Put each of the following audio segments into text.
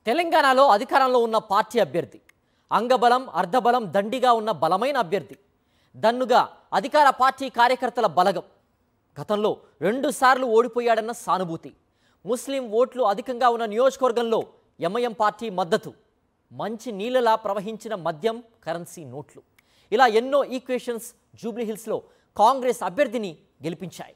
తెలంగాణలో అధికారంలో ఉన్న పార్టీ అభ్యర్థి అంగబలం అర్ధబలం దండిగా ఉన్న బలమైన అభ్యర్థి దన్నుగా అధికార పార్టీ కార్యకర్తల బలగం గతంలో 2 సార్లు ఓడిపోయాడన్న సానుభూతి ముస్లిం ఓట్లు అధికంగా ఉన్న నియోజకవర్గంలో ఎంఐఎం పార్టీ మద్దతు మంచి నీళ్ళలా ప్రవహించిన మద్యం కరెన్సీ నోట్లు ఇలా ఎన్నో ఈక్వేషన్స్ జూబ్లీహిల్స్లో కాంగ్రెస్ అభ్యర్థిని గెలిపించాయి.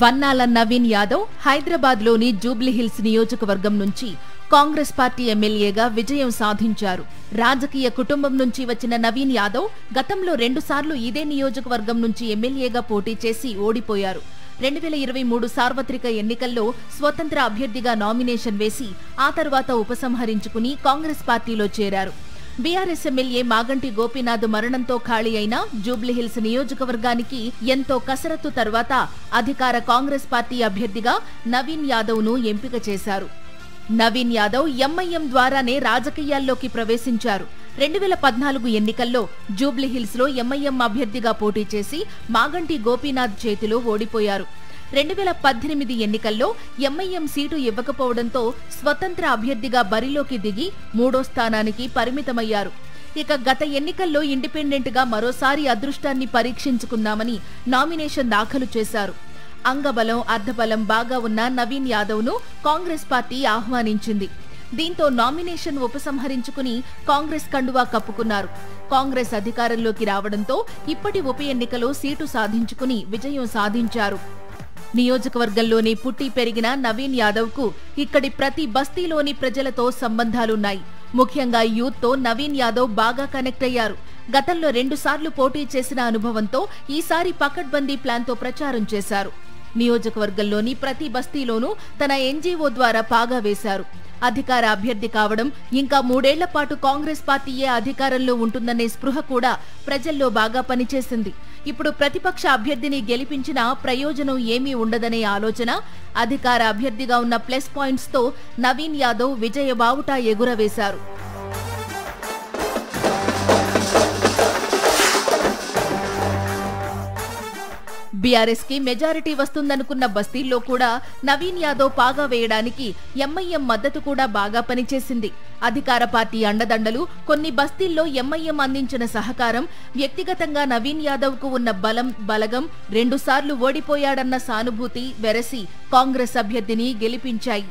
వన్నాల నవీన్ యాదవ్ హైదరాబాద్లోని జూబ్లీహిల్స్ నియోజకవర్గం నుంచి కాంగ్రెస్ పార్టీ ఎమ్మెల్యేగా విజయం సాధించారు. రాజకీయ కుటుంబం నుంచి వచ్చిన నవీన్ యాదవ్ గతంలో 2 సార్లు ఇదే నియోజకవర్గం నుంచి ఎమ్మెల్యేగా పోటీ చేసి ఓడిపోయారు. 2023 సార్వత్రిక ఎన్నికల్లో స్వతంత్ర అభ్యర్థిగా నామినేషన్ వేసి ఆ తర్వాత ఉపసంహరించుకుని కాంగ్రెస్ పార్టీలో చేరారు. బీఆర్ఎస్ ఎమ్మెల్యే మాగంటి గోపీనాథ్ మరణంతో ఖాళీ అయిన జూబ్లీహిల్స్ నియోజకవర్గానికి ఎంతో కసరత్తు తర్వాత అధికార కాంగ్రెస్ పార్టీ అభ్యర్థిగా నవీన్ యాదవ్ ను ఎంపిక చేశారు. నవీన్ యాదవ్ ఎంఐఎం ద్వారానే రాజకీయాల్లోకి ప్రవేశించారు. 2014 ఎన్నికల్లో జూబ్లీహిల్స్ లో ఎంఐఎం అభ్యర్థిగా పోటీ చేసి మాగంటి గోపీనాథ్ చేతిలో ఓడిపోయారు. 2018 ఎన్నికల్లో ఎంఐఎం సీటు ఇవ్వకపోవడంతో స్వతంత్ర అభ్యర్థిగా బరిలోకి దిగి 3వ స్థానానికి పరిమితమయ్యారు. ఇక గత ఎన్నికల్లో ఇండిపెండెంట్ గా మరోసారి అదృష్టాన్ని పరీక్షించుకున్నామని నామినేషన్ దాఖలు చేశారు. అంగబలం అర్ధబలం బాగా ఉన్న నవీన్ యాదవ్ ను కాంగ్రెస్ పార్టీ ఆహ్వానించింది. దీంతో నామినేషన్ ఉపసంహరించుకుని కాంగ్రెస్ కండువా కప్పుకున్నారు. కాంగ్రెస్ అధికారంలోకి రావడంతో ఇప్పటి ఉప ఎన్నికలో సీటు సాధించుకుని విజయం సాధించారు. నియోజకవర్గంలోనే పుట్టి పెరిగిన నవీన్ యాదవ్ కు ఇక్కడి ప్రతి బస్తీలోని ప్రజలతో సంబంధాలున్నాయి. ముఖ్యంగా యూత్ తో నవీన్ యాదవ్ బాగా కనెక్ట్ అయ్యారు. గతంలో 2 సార్లు పోటీ చేసిన అనుభవంతో ఈసారి పకడ్బందీ ప్లాన్ తో ప్రచారం చేశారు. నియోజకవర్గంలోని ప్రతి బస్తీలోనూ తన ఎన్జీఓ ద్వారా పాగా వేశారు. అధికార అభ్యర్థి కావడం ఇంకా 3 ఏళ్ల పాటు కాంగ్రెస్ పార్టీయే అధికారంలో ఉంటుందనే స్పృహ కూడా ప్రజల్లో బాగా పనిచేసింది. ఇప్పుడు ప్రతిపక్ష అభ్యర్థిని గెలిపించినా ప్రయోజనం ఏమీ ఉండదనే ఆలోచన, అధికార అభ్యర్థిగా ఉన్న ప్లస్ పాయింట్స్ తో నవీన్ యాదవ్ విజయ బావుటా ఎగురవేశారు. బీఆర్ఎస్ కి మెజారిటీ వస్తుందనుకున్న బస్తీల్లో కూడా నవీన్ యాదవ్ పాగా వేయడానికి ఎంఐఎం మద్దతు కూడా బాగా పనిచేసింది. అధికార పార్టీ అండదండలు, కొన్ని బస్తీల్లో ఎంఐఎం అందించిన సహకారం, వ్యక్తిగతంగా నవీన్ యాదవ్ కు ఉన్న బలగం 2 సార్లు ఓడిపోయాడన్న సానుభూతి వెరసి కాంగ్రెస్ అభ్యర్థిని గెలిపించాయి.